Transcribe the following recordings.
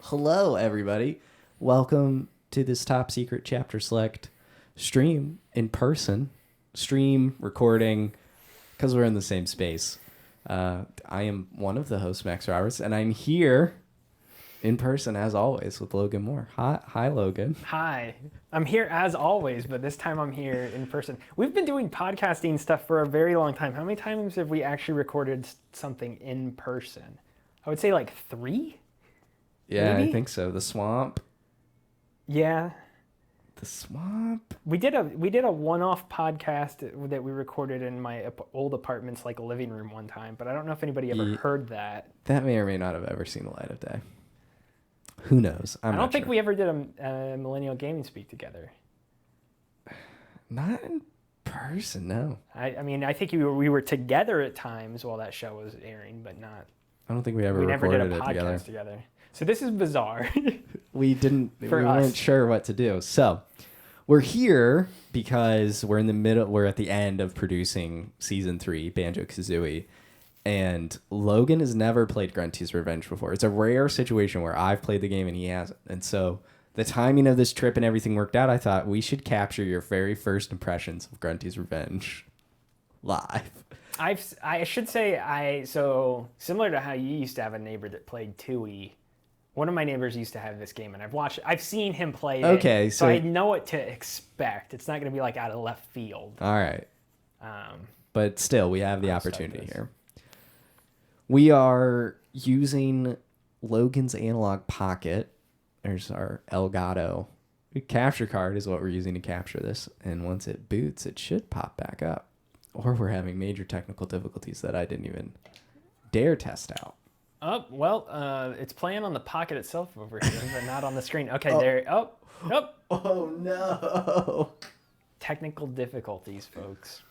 Hello, everybody. Welcome to this top secret chapter select stream in person. Stream, recording, because we're in the same space. I am one of the hosts, Max Roberts, and I'm here in person, as always, with Logan Moore. Hi, Logan. Hi. I'm here as always, but this time I'm here in person. We've been doing podcasting stuff for a very long time. How many times have we actually recorded something in person? I would say like 3? Yeah, Maybe? I think so. The Swamp. Yeah. The Swamp? We did a one-off podcast that we recorded in my old apartment's like living room one time, but I don't know if anybody ever heard that. That may or may not have ever seen the light of day. Who knows? I don't think we ever did a Millennial Gaming Speak together. Not in person, no. I mean, I think we were together at times while that show was airing, but not. I don't think we ever never recorded did a podcast it together. So this is bizarre. We weren't sure what to do. So we're here because we're at the end of producing season 3, Banjo-Kazooie. And Logan has never played Grunty's Revenge before. It's a rare situation where I've played the game and he hasn't. And so the timing of this trip and everything worked out. I thought we should capture your very first impressions of Grunty's Revenge live. I should say, so similar to how you used to have a neighbor that played Tui, one of my neighbors used to have this game, and I've seen him play it. Okay, so I know what to expect. It's not going to be like out of left field. All right. But still, we have the opportunity here. We are using Logan's Analogue Pocket. There's our Elgato capture card is what we're using to capture this. And once it boots, it should pop back up. Or we're having major technical difficulties that I didn't even dare test out. Oh, well, it's playing on the Pocket itself over here, but not on the screen. Okay, there. Oh, nope. Oh, no. Technical difficulties, folks.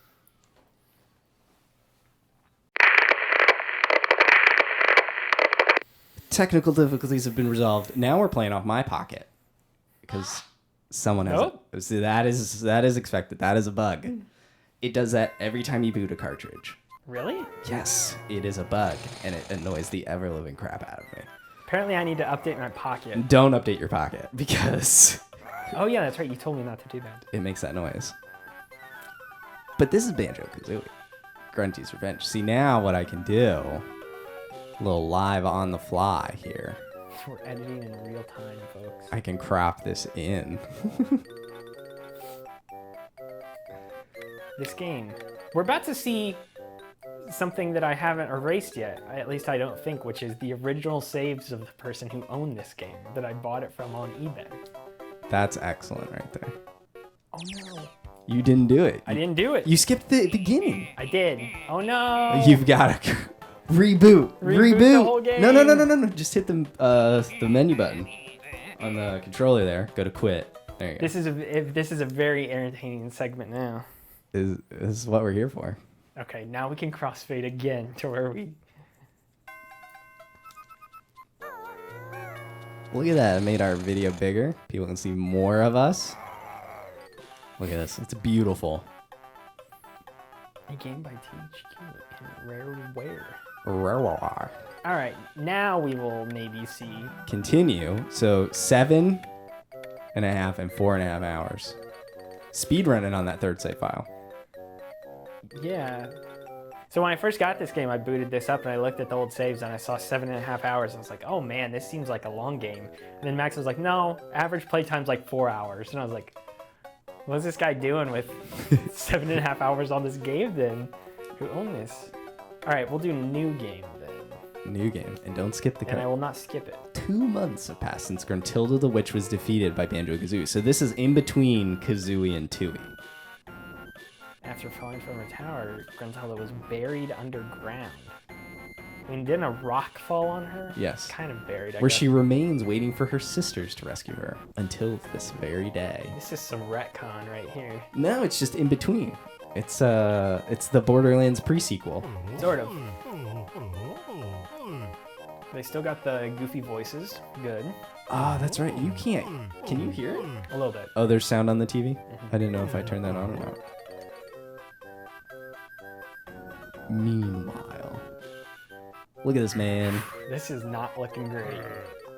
Technical difficulties have been resolved. Now we're playing off my Pocket because someone has it. See, that is expected. That is a bug. It does that every time you boot a cartridge. Really? Yes, it is a bug, and it annoys the ever-living crap out of me. Apparently I need to update my Pocket. Don't update your Pocket because... Oh yeah, that's right. You told me not to do that. It makes that noise. But this is Banjo-Kazooie. Grunty's Revenge. See, now what I can do... A little live on the fly here. We're editing in real time, folks. I can crop this in. This game. We're about to see something that I haven't erased yet. At least I don't think, which is the original saves of the person who owned this game that I bought it from on eBay. That's excellent right there. Oh no. You didn't do it. I didn't do it. You skipped the beginning. I did. Oh no. You've got to reboot. The whole game. No. Just hit the menu button on the controller there. Go to quit. There you go. This is a very entertaining segment now. This is what we're here for. Okay, now we can crossfade again to where we... Look at that. I made our video bigger. People can see more of us. Look at this. It's beautiful. A game by THQ in Rareware. Rareware. All right, now we will maybe see... Continue. So 7.5 and 4.5 hours. Speedrunning on that third save file. Yeah. So when I first got this game, I booted this up and I looked at the old saves and I saw 7.5 hours. I was like, oh man, this seems like a long game. And then Max was like, no, average playtime's like 4 hours. And I was like, what's this guy doing with 7.5 hours on this game then? Who owned this? All right, we'll do new game then. New game. And don't skip the cut. And I will not skip it. 2 months have passed since Gruntilda the Witch was defeated by Banjo-Kazooie. So this is in between Kazooie and Tui. After falling from her tower, Gruntilda was buried underground. I mean, didn't a rock fall on her? Yes. Kind of buried, I Where guess. she remains waiting for her sisters to rescue her until this very day. This is some retcon right here. No, it's just in between. It's the Borderlands pre-sequel. Sort of. They still got the goofy voices. Good. Ah, that's right. You can't. Can you hear it? A little bit. Oh, there's sound on the TV? I didn't know if I turned that on or not. Meanwhile, look at this man. This is not looking great.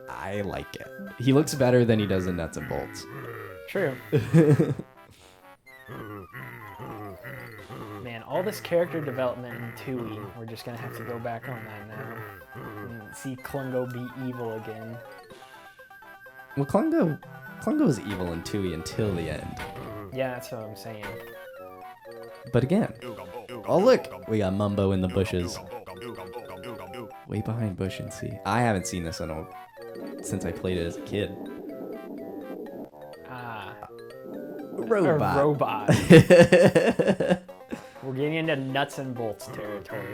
I like it. He looks better than he does in Nuts and Bolts. True. Man, all this character development in Tui, we're just gonna have to go back on that now. And see Klungo be evil again. Well, Klungo is evil in Tui until the end. Yeah, that's what I'm saying. But again, oh look, we got Mumbo in the bushes. Way behind Bush and Sea. I haven't seen this since I played it as a kid. Robot. A robot. We're getting into Nuts and Bolts territory.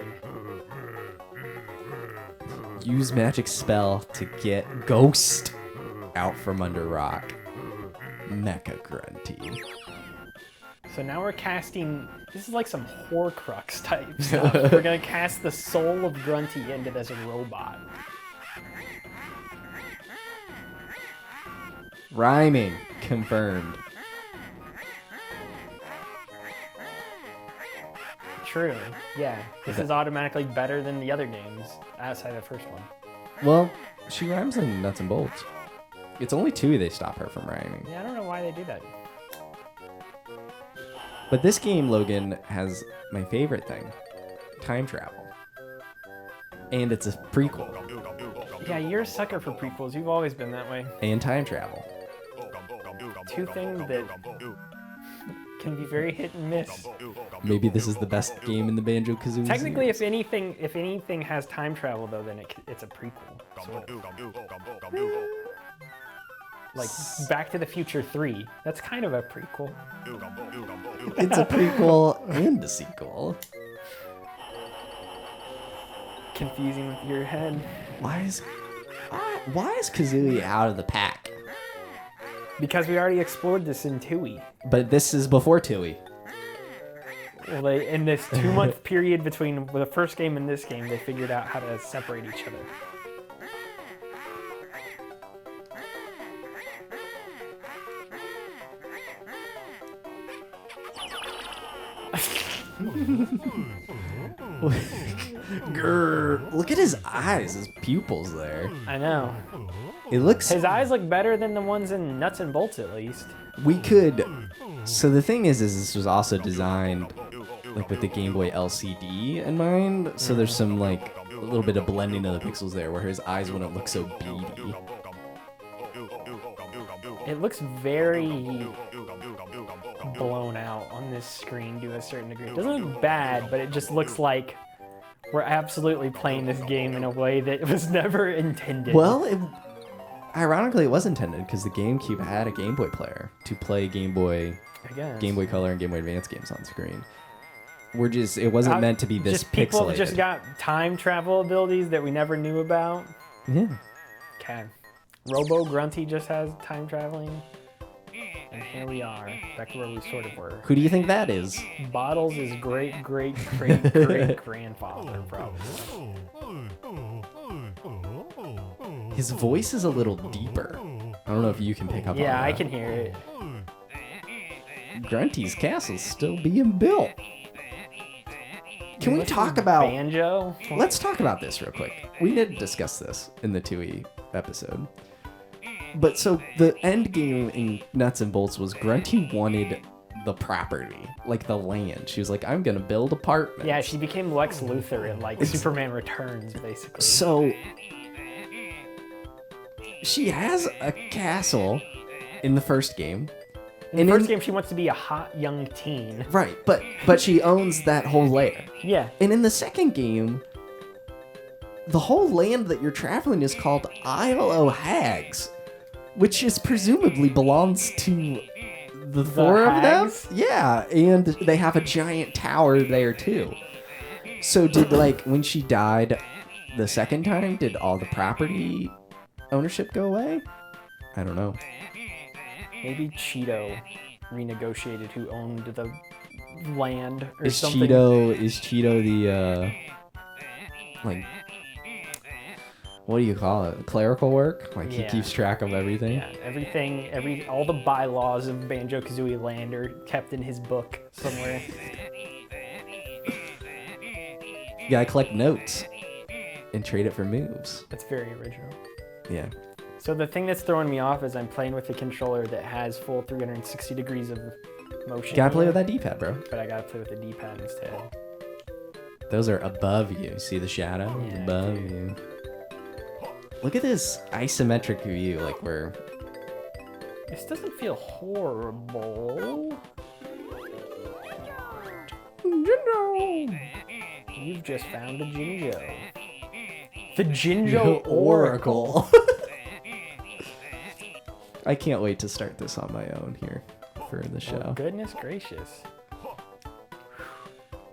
Use magic spell to get Ghost out from under rock. Mecha Grunty. So now we're casting, this is like some Horcrux type stuff. We're gonna cast the soul of Grunty into this robot. Rhyming confirmed. True. Yeah. This is automatically better than the other games outside the first one. Well, she rhymes in Nuts and Bolts. It's only Tui they stop her from rhyming. Yeah, I don't know why they do that. But this game, Logan, has my favorite thing. Time travel. And it's a prequel. Yeah, you're a sucker for prequels. You've always been that way. And time travel. Two things that can be very hit and miss. Maybe this is the best game in the Banjo-Kazooie Technically, series. if anything has time travel though, then it's a prequel. Sort of. Like Back to the Future 3. That's kind of a prequel. It's a prequel and a sequel. Confusing with your head. Why is Kazooie out of the pack? Because we already explored this in Tui. But this is before Tui. Well, in this 2-month period between the first game and this game, they figured out how to separate each other. Grr. Look at his eyes, his pupils there. I know. It looks... His eyes look better than the ones in Nuts and Bolts, at least. We could... So the thing is this was also designed like with the Game Boy LCD in mind. So there's some like a little bit of blending of the pixels there where his eyes wouldn't look so beady. It looks very blown out on this screen to a certain degree. It doesn't look bad, but it just looks like we're absolutely playing this game in a way that was never intended. Well, ironically, it was intended because the GameCube had a Game Boy player to play Game Boy Color and Game Boy Advance games on screen. It wasn't meant to be this people pixelated. Just got time travel abilities that we never knew about. Yeah. Okay. Robo Grunty just has time traveling. And here we are, back to where we sort of were. Who do you think that is? Bottles is great grandfather, probably. His voice is a little deeper. I don't know if you can pick up on that. Yeah, I can hear it. Grunty's castle's still being built. Can we talk about... Banjo? Let's talk about this real quick. We did discuss this in the 2E episode. But so the end game in Nuts and Bolts was Grunty wanted the property, like the land. She was like, I'm going to build apartments. Yeah, she became Lex Luthor in like Superman Returns, basically. So she has a castle in the first game. In the first game, she wants to be a hot young teen. Right, but she owns that whole layer. Yeah. And in the second game, the whole land that you're traveling is called Isle o' Hags, which is presumably belongs to the four of them. Yeah, and they have a giant tower there too. So did when she died the second time, did all the property ownership go away? I don't know. Maybe Cheeto renegotiated who owned the land or Is something. Is Cheeto the what do you call it? Clerical work? Like he keeps track of everything? Yeah, all the bylaws of Banjo-Kazooie land are kept in his book somewhere. You gotta collect notes and trade it for moves. That's very original. Yeah. So the thing that's throwing me off is I'm playing with a controller that has full 360 degrees of motion. You gotta play with that D-pad, bro. But I gotta play with the D-pad instead. Those are above you. See the shadow? Yeah, Above you. Look at this isometric view, like we're... This doesn't feel horrible. You've just found a Jinjo. The Jinjo Oracle. I can't wait to start this on my own here for the show. Oh, goodness gracious.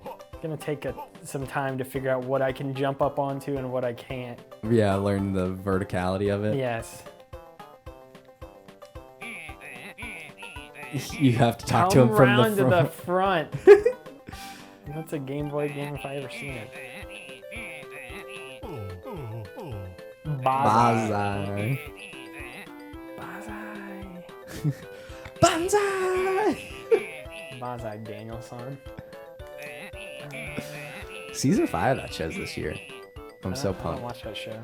It's gonna take some time to figure out what I can jump up onto and what I can't. Yeah, learn the verticality of it. Yes. You have to talk to him from the front. To the front. That's a Game Boy game if I ever seen it. Banzai. Banzai. Banzai Danielson. Season 5 that show's this year. I'm so I pumped. don't watch that show.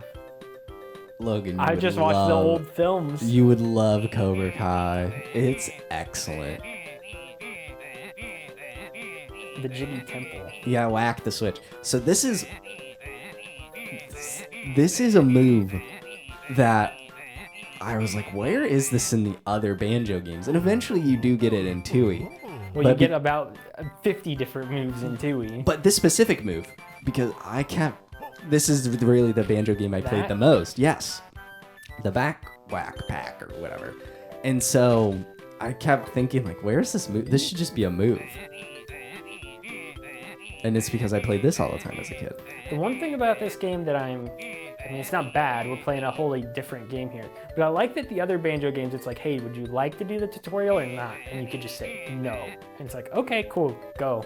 Logan, I just watched the old films. You would love Cobra Kai. It's excellent. The Jiggy Temple. Yeah, whack the switch. So this is a move that I was like, where is this in the other Banjo games? And eventually you do get it in Tooie. Well, but you get about 50 different moves in Tooie. But this specific move, because this is really the Banjo game I played the most. Yes. The back whack pack or whatever. And so I kept thinking, like, where's this move? This should just be a move. And it's because I played this all the time as a kid. The one thing about this game that I mean, it's not bad. We're playing a wholly different game here. But I like that the other Banjo games, it's like, hey, would you like to do the tutorial or not? And you could just say no. And it's like, okay, cool, go.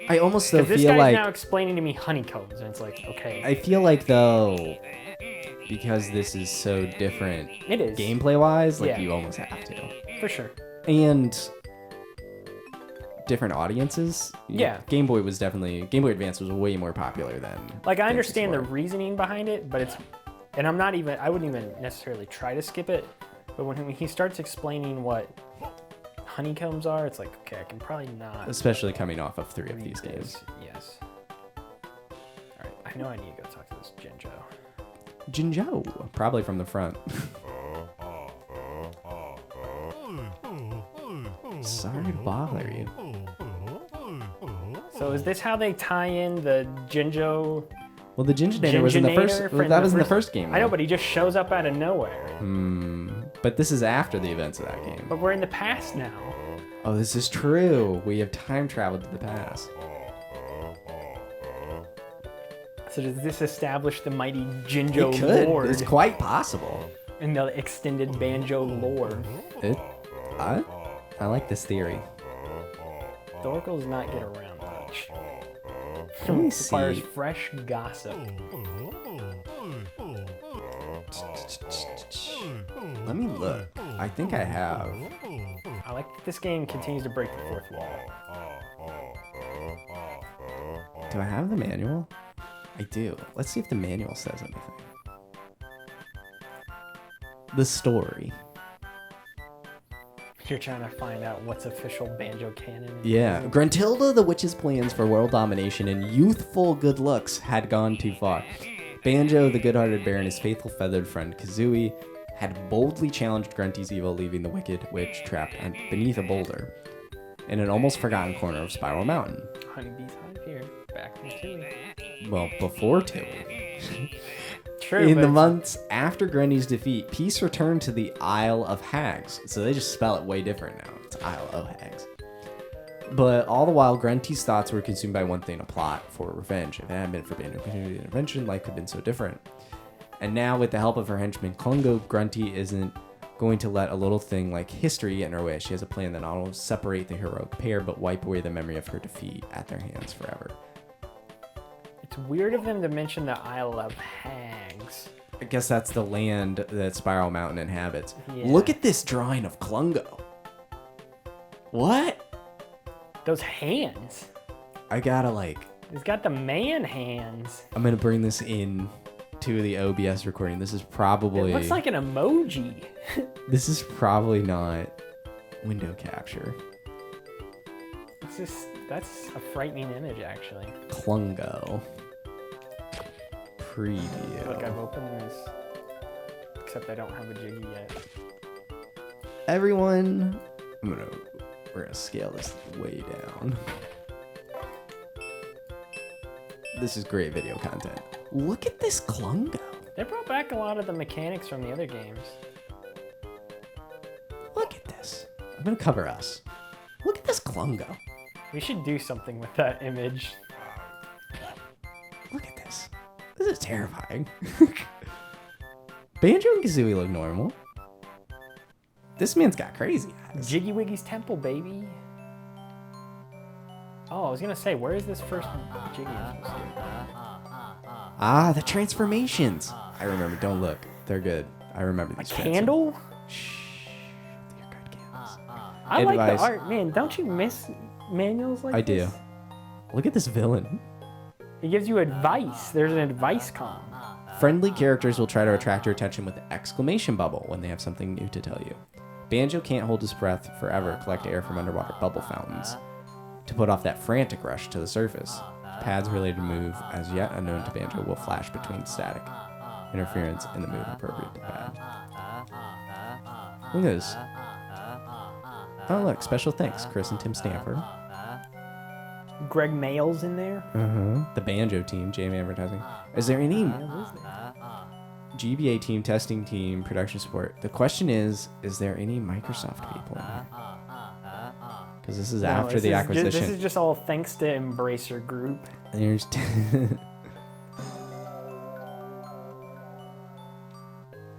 I almost though this feel guy's like now explaining to me honeycombs, and it's like, okay. I feel like though, because this is so different, It is gameplay wise, like Yeah. you almost have to. for sure. And different audiences. Yeah. Game Boy Advance was way more popular than. Like I understand the N64. reasoning behind it, but it's, and I wouldn't even necessarily try to skip it. But when he starts explaining what honeycombs are, it's like, okay, I can probably not. Especially coming off of 3 of read these this. games. Yes. All right, I know I need to go talk to this Jinjo. Jinjo, probably from the front. Sorry to bother you. So is this how they tie in the Jinjo? Well, the Jinjonator was in the first. Jinjonator Well, that was in the first game. I know, though. but he just shows up out of nowhere. But this is after the events of that game. But we're in the past now. Oh, this is true. We have time traveled to the past. So does this establish the mighty Jinjo It could. Lord It's quite possible. in the extended Banjo lore? I like this theory. The Oracle does not get around much. Let me Requires see. fresh gossip. Let me look. I think I have. I like that this game continues to break the fourth wall. Do I have the manual? I do. Let's see if the manual says anything. The story. You're trying to find out what's official Banjo canon. Yeah. Gruntilda the Witch's plans for world domination and youthful good looks had gone too far. Banjo, the good-hearted bear, and his faithful feathered friend Kazooie had boldly challenged Grunty's evil, leaving the wicked witch trapped beneath a boulder in an almost forgotten corner of Spiral Mountain. Honeybee's hive here, back from Tooie. Well, before Tooie. True, In but the it's- months after Grunty's defeat, peace returned to the Isle of Hags. So they just spell it way different now. It's Isle of Hags. But all the while, Grunty's thoughts were consumed by one thing, a plot for revenge. If it hadn't been for Banjo-Kazooie intervention, life could have been so different. And now, with the help of her henchman Klungo, Grunty isn't going to let a little thing like history get in her way. She has a plan that not only separate the heroic pair, but wipe away the memory of her defeat at their hands forever. It's weird of them to mention the Isle of Hags. I guess that's the land that Spiral Mountain inhabits. Yeah. Look at this drawing of Klungo. What? Those hands. I gotta like... He's got the man hands. I'm gonna bring this in to the OBS recording. This is probably... It looks like an emoji. This is probably not window capture. That's a frightening image, actually. Klungo. Preview. Look, I've opened this. Except I don't have a Jiggy yet. Everyone, we're gonna scale this way down. This is great video content. Look at this Klungo. They brought back a lot of the mechanics from the other games. Look at this. I'm gonna cover us. Look at this Klungo. We should do something with that image. Look at this. This is terrifying. Banjo and Kazooie look normal. This man's got crazy eyes. Jiggy Wiggy's temple, baby. Oh, I was gonna say, where is this first Jiggy? Ah, the transformations. I remember. Don't look. They're good. I remember these. A candle? Shh. They're good candles. I like Advice. the art. Man, don't you miss manuals like I this? do. Look at this villain. It gives you advice. There's an advice column. Friendly characters will try to attract your attention with an exclamation bubble when they have something new to tell you. Banjo can't hold his breath forever, collect air from underwater bubble fountains to put off that frantic rush to the surface. Pads related to move, as yet unknown to Banjo, will flash between static interference and the move appropriate to pad. Look at this. Oh look, special thanks, Chris and Tim Stamper. Greg Mail's in there. The Banjo team, JM Advertising. Is there any GBA team, testing team, production support? The question is there any Microsoft people in here? Because this is after the acquisition. This is just all thanks to Embracer Group. There's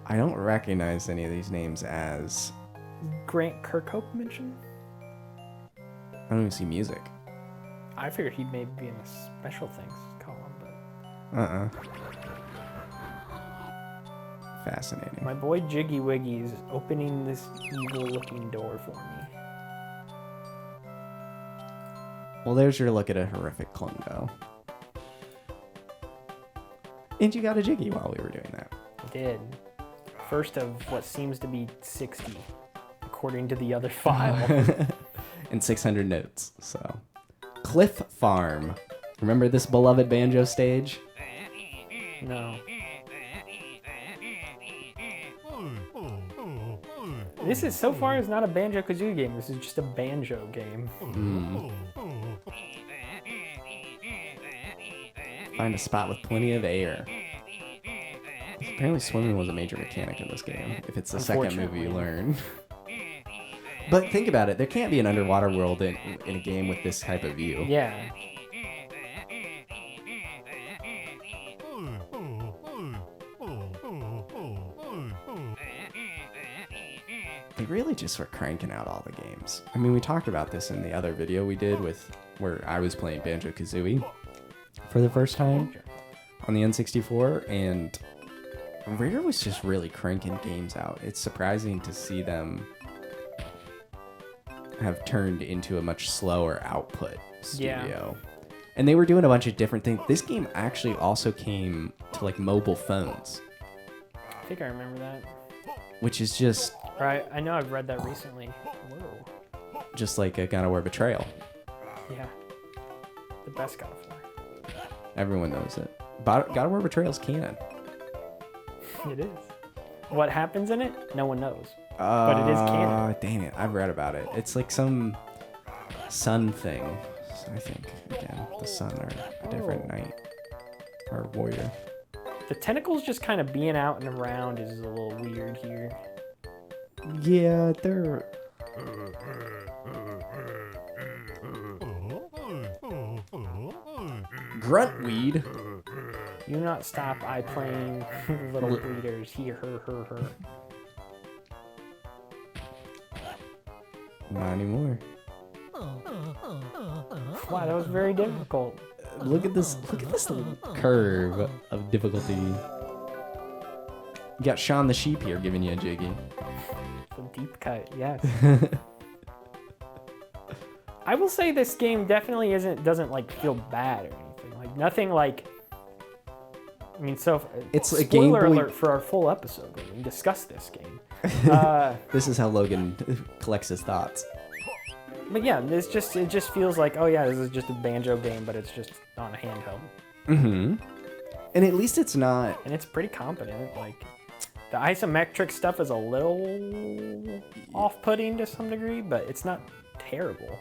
I don't recognize any of these names as... Grant Kirkhope mentioned? I don't even see music. I figured he may be in a special things column, but... Fascinating. My boy Jiggy Wiggy is opening this evil-looking door for me. Well, there's your look at a horrific Klungo. And you got a Jiggy while we were doing that. I did. First of what seems to be 60, according to the other file. And 600 notes, so... Cliff Farm. Remember this beloved Banjo stage? No. This is, so far, is not a Banjo-Kazooie game. This is just a Banjo game. Find a spot with plenty of air. Apparently swimming was a major mechanic in this game, if it's the second movie you learn. But think about it, there can't be an underwater world in a game with this type of view. Yeah. They really just were cranking out all the games. I mean, we talked about this in the other video we did where I was playing Banjo-Kazooie for the first time on the N64, and Rare was just really cranking games out. It's surprising to see them have turned into a much slower output studio. Yeah. And they were doing a bunch of different things. This game actually also came to like mobile phones. I think I remember that. Which is just... Right, I know I've read that recently. Whoa. Just like a God of War Betrayal. Yeah. The best God of War. Everyone knows it. God of War Betrayal is canon. It is. What happens in it? No one knows. But it is canon. Dang it. I've read about it. It's like some sun thing. I think, again, the sun or a different knight or warrior. The tentacles just kind of being out and around is a little weird here. Yeah, they're... Gruntweed. You not stop I playing little breeders. He, her. Not anymore. Wow, that was very difficult. Look at this curve of difficulty. You got Shaun the Sheep here giving you a Jiggy. The deep cut, yes. I will say this game definitely doesn't like feel bad or anything. Like nothing like I mean, so it's a Game spoiler Boy... alert for our full episode when we discuss this game. This is how Logan collects his thoughts. But yeah, it just feels like, oh yeah, this is just a Banjo game, but it's just on a handheld. Mm-hmm. And at least it's not... And it's pretty competent. Like, the isometric stuff is a little off-putting to some degree, but it's not terrible.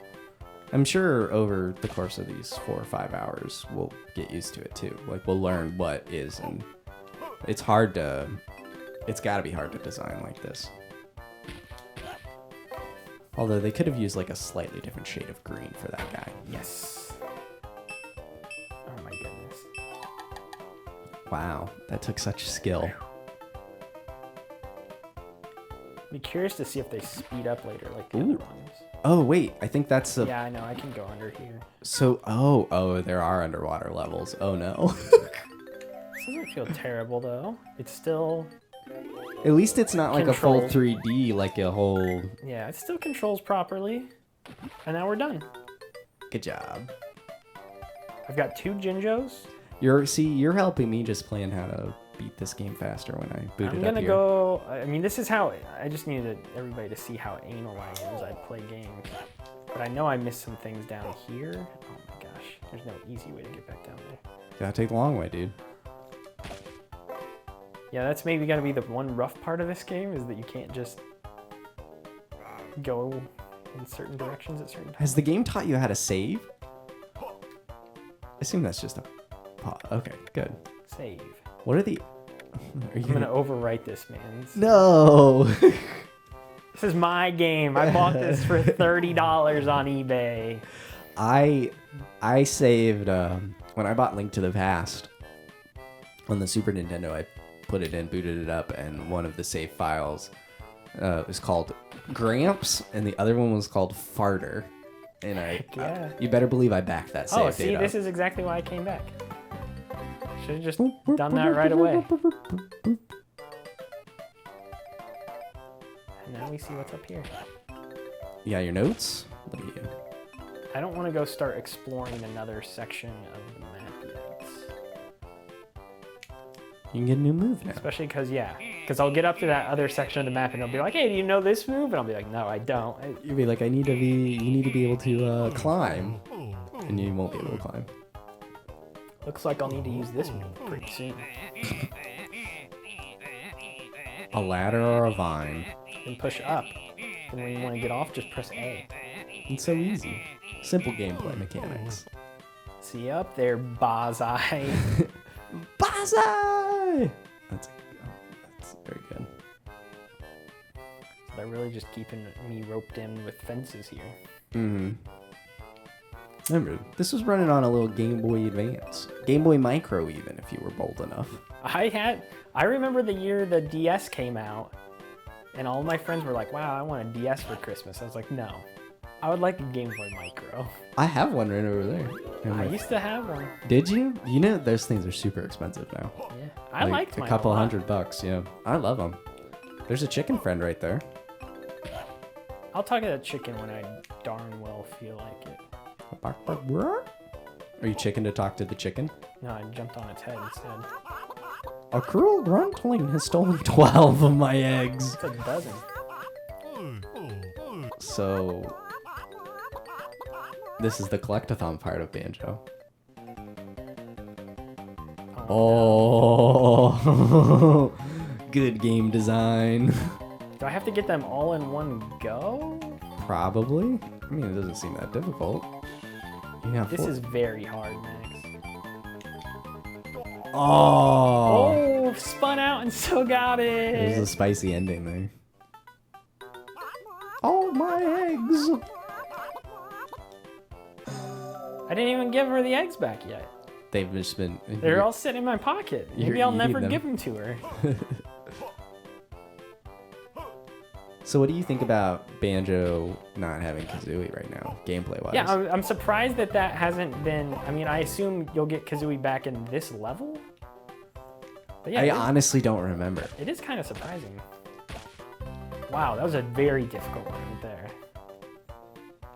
I'm sure over the course of these 4 or 5 hours, we'll get used to it too. Like, we'll learn what is, and it's hard to... It's got to be hard to design like this. Although they could have used like a slightly different shade of green for that guy. Yes. Oh my goodness. Wow, that took such skill. Be curious to see if they speed up later like the Ooh. other ones. Oh wait, I think that's a... Yeah, I know. I can go under here. So, oh, there are underwater levels. Oh no. This doesn't feel terrible though. It's still... At least it's not like a full Controlled. 3D, like a whole... Yeah, it still controls properly. And now we're done. Good job. I've got 2 Jinjos. You're helping me just plan how to beat this game faster when I boot I'm it up gonna here. go... I mean, this is how... I just needed everybody to see how anal I am as I play games. But I know I missed some things down here. Oh my gosh. There's no easy way to get back down there. Gotta take the long way, dude. Yeah, that's maybe gotta be the one rough part of this game, is that you can't just go in certain directions at certain times. Has the game taught you how to save? I assume that's just a... Okay, good. Save. What are the... Are you I'm gonna overwrite this, man. No! This is my game. I bought this for $30 on eBay. I saved... when I bought Link to the Past on the Super Nintendo, I put it in, booted it up, and one of the save files was called Gramps, and the other one was called Farter. And Yeah. you better believe I backed that save Oh, see, data. this is exactly why I came back. Should have just done that right away. And now we see what's up here. Yeah, your notes? What are you? I don't want to go start exploring another section of the map yet. You can get a new move now. Especially because I'll get up to that other section of the map and they'll be like, hey, do you know this move? And I'll be like, no, I don't. You'll be like, you need to be able to climb. And you won't be able to climb. Looks like I'll need to use this move pretty soon. A ladder or a vine. And push up. And when you want to get off, just press A. It's so easy. Simple gameplay mechanics. See you up there, Bozai. Banzai! That's very good. They're really just keeping me roped in with fences here. Mm-hmm. Remember, this was running on a little Game Boy Advance. Game Boy Micro even, if you were bold enough. I remember the year the DS came out, and all my friends were like, wow, I want a DS for Christmas. I was like, no. I would like a Game Boy Micro. I have one right over there. I used to have one. Did you? You know those things are super expensive now. Yeah, I liked mine a couple a lot. $100. Yeah, I love them. There's a chicken friend right there. I'll talk to that chicken when I darn well feel like it. Are you chicken to talk to the chicken? No, I jumped on its head instead. A cruel gruntling has stolen 12 of my eggs. It's a dozen. So, this is the collectathon part of Banjo. Oh, good game design. Do I have to get them all in one go? Probably. I mean, it doesn't seem that difficult. Yeah. This is very hard, Max. Oh. Oh, spun out and still got There's a it. spicy ending there. Oh, my eggs. I didn't even give her the eggs back yet. They've just been... They're all sitting in my pocket. Maybe You're I'll never eating them. give them to her. So what do you think about Banjo not having Kazooie right now, gameplay-wise? Yeah, I'm surprised that hasn't been... I mean, I assume you'll get Kazooie back in this level. But yeah, I honestly don't remember. it is kind of surprising. Wow, that was a very difficult one right there.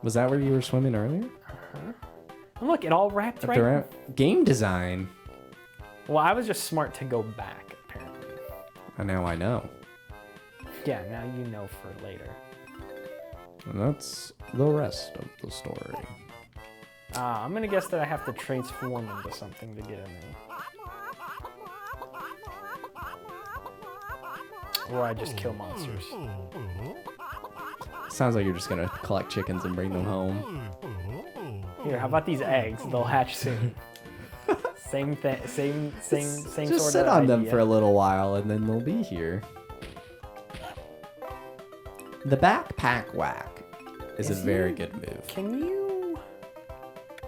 Was that where you were swimming earlier? And look, it all wrapped right. Game design. Well, I was just smart to go back, apparently. And now I know. Yeah, now you know for later. And that's the rest of the story. I'm going to guess that I have to transform into something to get in there. Or I just kill monsters. Sounds like you're just gonna collect chickens and bring them home. Here, how about these eggs? They'll hatch soon. Same thing, same Just sort of sit on them idea. for a little while and then they'll be here. The backpack whack is a very good move. Can you?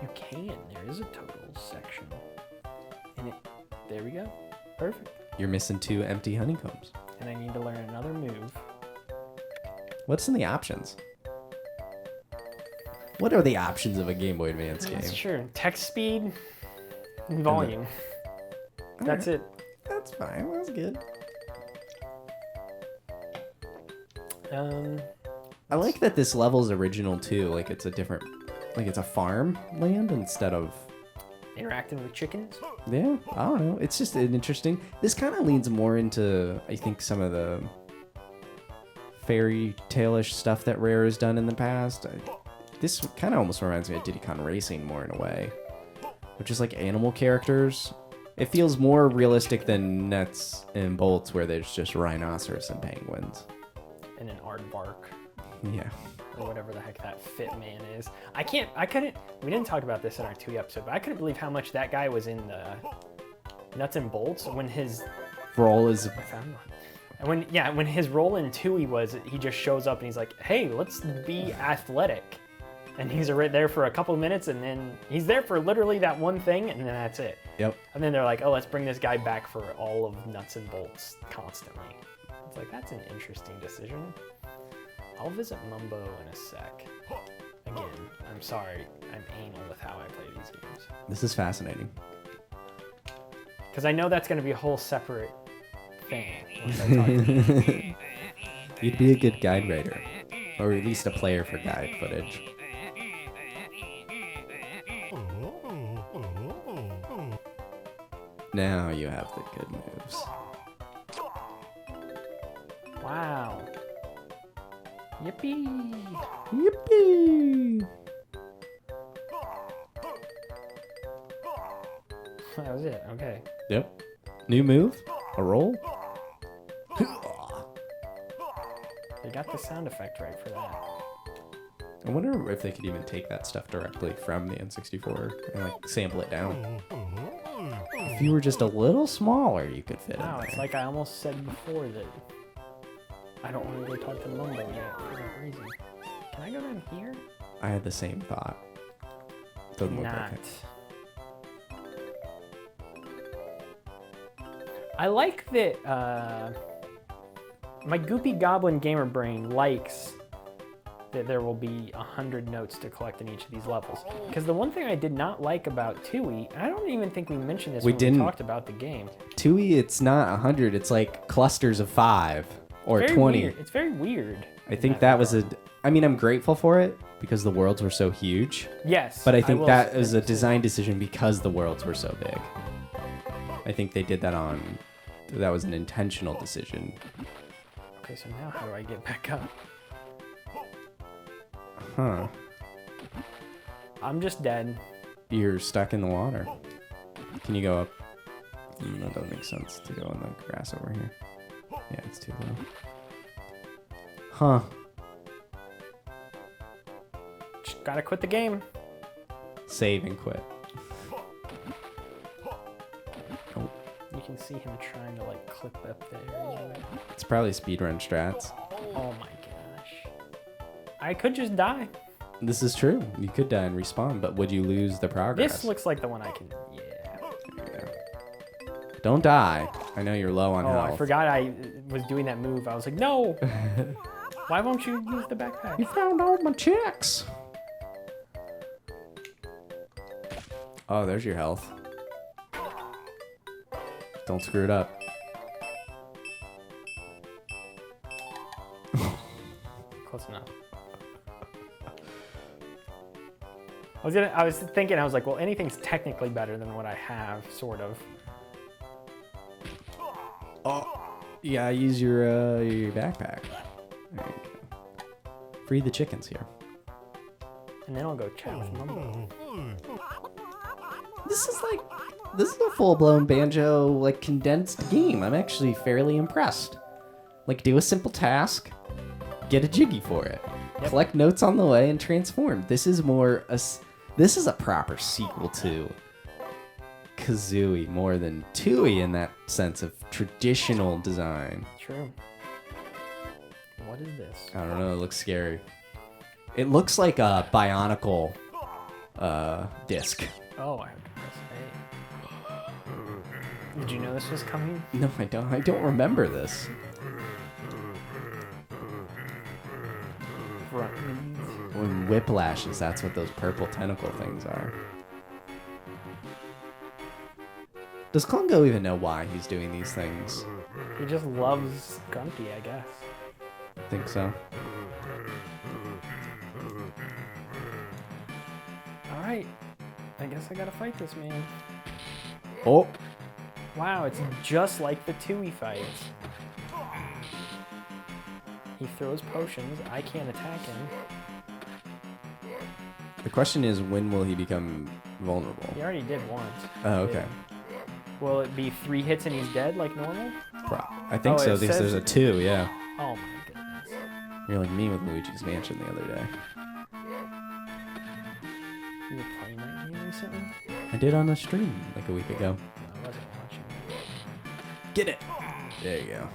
You can. There is a total section. And it. There we go. Perfect. You're missing 2 empty honeycombs. And I need to learn another move. What's in the options? What are the options of a Game Boy Advance game? That's true. Text speed and volume. That's it. That's fine. That's good. I like that this level's original too. Like it's a different, like it's a farm land instead of Interacting with chickens. Yeah, I don't know. It's just an interesting. This kind of leans more into, I think, some of the fairy tale-ish stuff that Rare has done in the past. This kind of almost reminds me of Diddy Kong Racing more in a way, which is like animal characters. It feels more realistic than Nuts and Bolts, where there's just rhinoceros and penguins. And an aardvark. Yeah. Or whatever the heck that fit man is. I couldn't, we didn't talk about this in our 2 episode, but I couldn't believe how much that guy was in the Nuts and Bolts when his Role is. I found one. And when his role in Tui was, he just shows up and he's like, hey, let's be athletic. And he's right there for a couple of minutes, and then he's there for literally that one thing, and then that's it. Yep. And then they're like, oh, let's bring this guy back for all of Nuts and Bolts constantly. It's like, that's an interesting decision. I'll visit Mumbo in a sec. Again, I'm sorry, I'm anal with how I play these games. This is fascinating. Because I know that's going to be a whole separate thing. Once I talk to you. You'd be a good guide writer, or at least a player for guide footage. Now you have the good moves. Wow. Yippee! Yippee! That was it, okay. Yep. New move? A roll? They got the sound effect right for that. I wonder if they could even take that stuff directly from the N64 and like sample it down. If you were just a little smaller, you could fit Wow, in it's there. like I almost said before that I don't want to go talk to Mumbo yet for that reason. Can I go down here? I had the same thought. Doesn't look Not. like it. I like that my Goopy Goblin gamer brain likes that there will be 100 notes to collect in each of these levels. Because the one thing I did not like about Tui, and I don't even think we mentioned this when we talked about the game. Tui, it's not 100. It's like clusters of 5 or 20. Weird. It's very weird. I think that was I mean, I'm grateful for it because the worlds were so huge. Yes. But I think that was a design decision because the worlds were so big. I think they did that that was an intentional decision. Okay, so now how do I get back up? Huh. I'm just dead. You're stuck in the water. Can you go up? That doesn't make sense to go in the grass over here. Yeah, it's too low. Huh. Just gotta quit the game. Save and quit. Oh, You can see him trying to like clip up there. it's probably speedrun strats. Oh my gosh. I could just die. This is true. You could die and respawn, but would you lose the progress? This looks like the one I can. Yeah. There you go. Don't die. I know you're low on Oh, health. I forgot I was doing that move. I was like, no. Why won't you use the backpack? You found all my chicks. Oh, there's your health. Don't screw it up. Close enough. I was thinking, I was like, well, anything's technically better than what I have, sort of. Oh, you gotta use your backpack. There you go. Free the chickens here. And then I'll go chat with Mumbo. This is a full-blown Banjo, like, condensed game. I'm actually fairly impressed. Like, do a simple task, get a Jiggy for it, collect notes on the way, and transform. This is a proper sequel to Kazooie more than Tooie in that sense of traditional design. True. What is this? I don't know. It looks scary. It looks like a Bionicle disc. Oh, I have to press A. Did you know this was coming? No, I don't. I don't remember this. When whiplashes, that's what those purple tentacle things are. Does Congo even know why he's doing these things? He just loves Grunty, I guess. I think so. Alright. I guess I gotta fight this man. Oh! Wow, it's just like the Tooie fights. He throws potions. I can't attack him. The question is, when will he become vulnerable? He already did once. Oh, okay. Will it be 3 hits and he's dead like normal? I think so, because there's a 2, yeah. Oh my goodness. You're like me with Luigi's Mansion the other day. You were playing that game recently? I did on a stream like a week ago. No, I wasn't watching. Get it! There you go.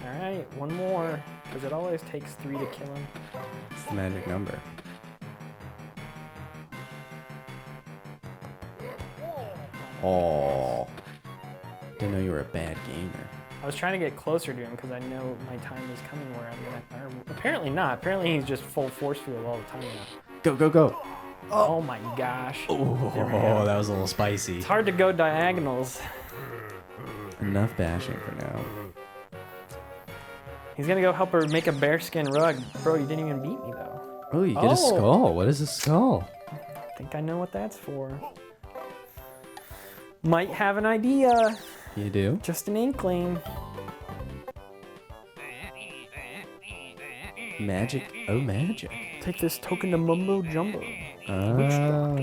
Alright, one more. Because it always takes 3 to kill him. It's the magic number. Oh. Didn't know you were a bad gamer. I was trying to get closer to him because I know my time is coming where I'm gonna. Or apparently not. Apparently he's just full force field all the time now. Go, go, go! Oh my gosh. Oh, that was a little spicy. It's hard to go diagonals. Enough bashing for now. He's gonna go help her make a bearskin rug. Bro, you didn't even beat me though. Oh, you get a skull. What is a skull? I think I know what that's for. Might have an idea. You do? Just an inkling. Magic. Oh, magic. Take this token to Mumbo Jumbo. Oh.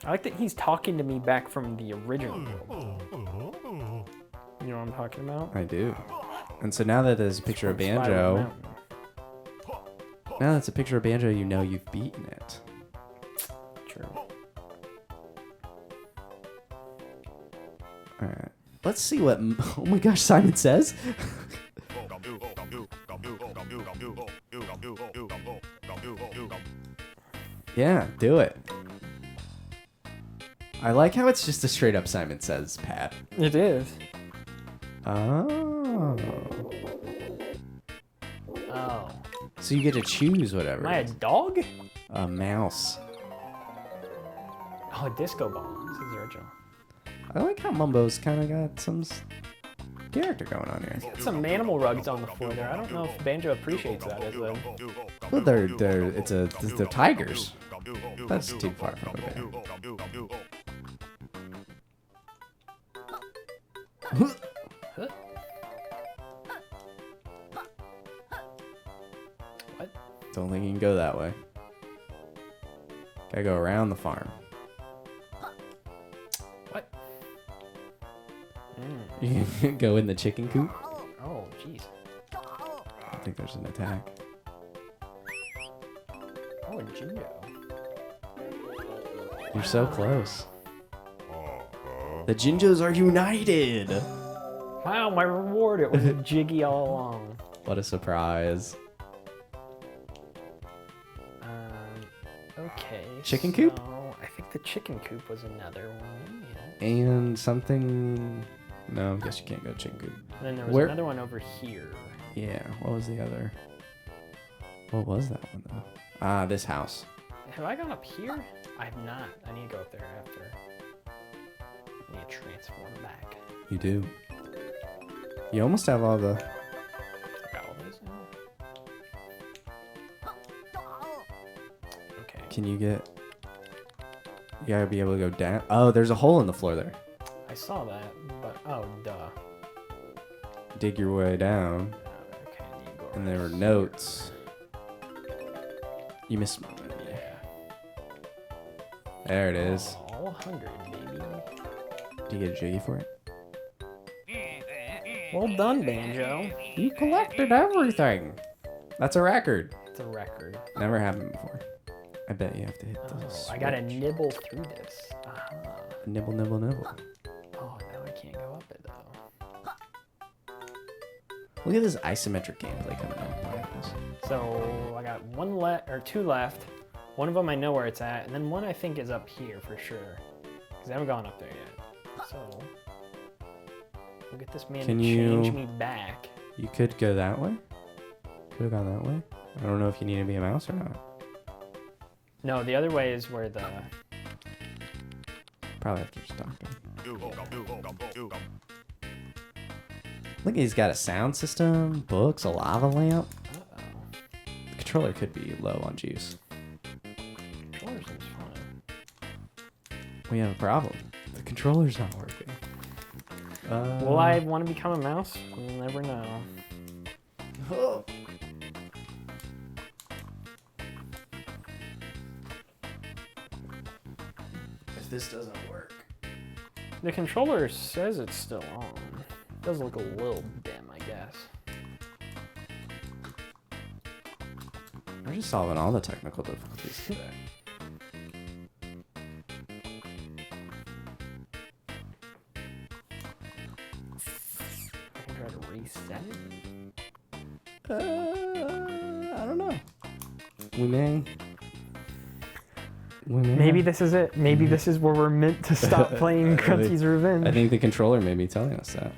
I like that he's talking to me back from the original world. You know what I'm talking about? I do. And so now that there's a picture of Banjo, now that's a picture of Banjo, you know you've beaten it. True. All right. Let's see what. Oh my gosh, Simon says. Yeah, do it. I like how it's just a straight up Simon Says, Pat. It is. Oh. Oh. So you get to choose whatever. Am I a dog? A mouse. Oh, a disco ball. This is original. I like how Mumbo's kind of got some character going on here. Got some animal rugs on the floor there. I don't know if Banjo appreciates that as a... Well, they're tigers. That's too far from a bear. What? Don't think you can go that way. Gotta go around the farm. What? You can go in the chicken coop. Oh, jeez. I think there's an attack. Oh, a Jingo. You're so close. The Jinjos are united! Wow, my reward. It was a Jiggy all along. What a surprise. Okay. Chicken coop? I think the chicken coop was another one. Yeah. And something... No, I guess you can't go chicken coop. And then there was another one over here. Yeah, what was the other? What was that one, though? Ah, this house. Have I gone up here? I have not. I need to go up there after. I need to transform back. You do. You almost have all the... I got all this now. Okay. Can you get... You gotta be able to go down. Oh, there's a hole in the floor there. I saw that, but... Oh, duh. dig your way down. Okay, And there were notes. You missed one. Yeah. There it is. Oh, 100, baby. Do you get a jiggy for it? Well done, Banjo. You collected everything. That's a record. It's a record. Never happened before. I bet you have to hit this. I gotta nibble through this. Nibble, nibble, nibble. Oh, now I can't go up it though. Look at this isometric gameplay coming up. Look at this. So I got two left. One of them I know where it's at, and then one I think is up here for sure. Because I haven't gone up there yet. So we'll get this man to change me back. You could go that way. Could have gone that way. I don't know if you need to be a mouse or not. No, the other way is where the... Probably have to just talk to him. Look, he's got a sound system, books, a lava lamp. Uh-oh. The controller could be low on juice. Controller seems fine. We have a problem. The controller's not working. Will I want to become a mouse? We'll never know. Oh. If this doesn't work. The controller says it's still on. It does look a little dim, I guess. We're just solving all the technical difficulties today. I can try to reset it. I don't know. We may. Maybe this is it. Maybe this is where we're meant to stop playing Grunty's Revenge. I think the controller may be telling us that.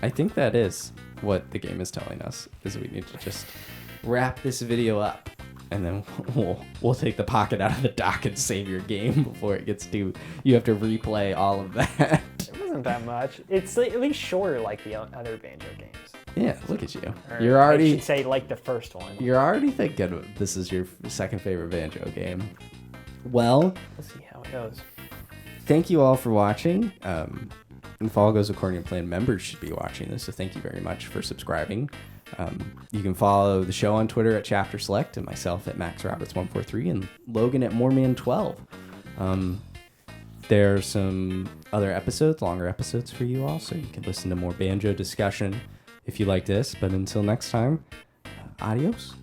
I think that is what the game is telling us, is we need to just wrap this video up, and then we'll take the pocket out of the dock and save your game before it gets to, you have to replay all of that. It wasn't that much. It's at least shorter like the other Banjo games. Yeah, look at you. Or You're already... I should say like the first one. You're already thinking this is your second favorite Banjo game. Well... Let's see how it goes. Thank you all for watching. If all goes according to plan, members should be watching this, so thank you very much for subscribing. You can follow the show on Twitter at Chapter Select, and myself at MaxRoberts143, and Logan at Moreman12. There are some other episodes, longer episodes for you all, so you can listen to more Banjo discussion if you like this. But until next time, adios.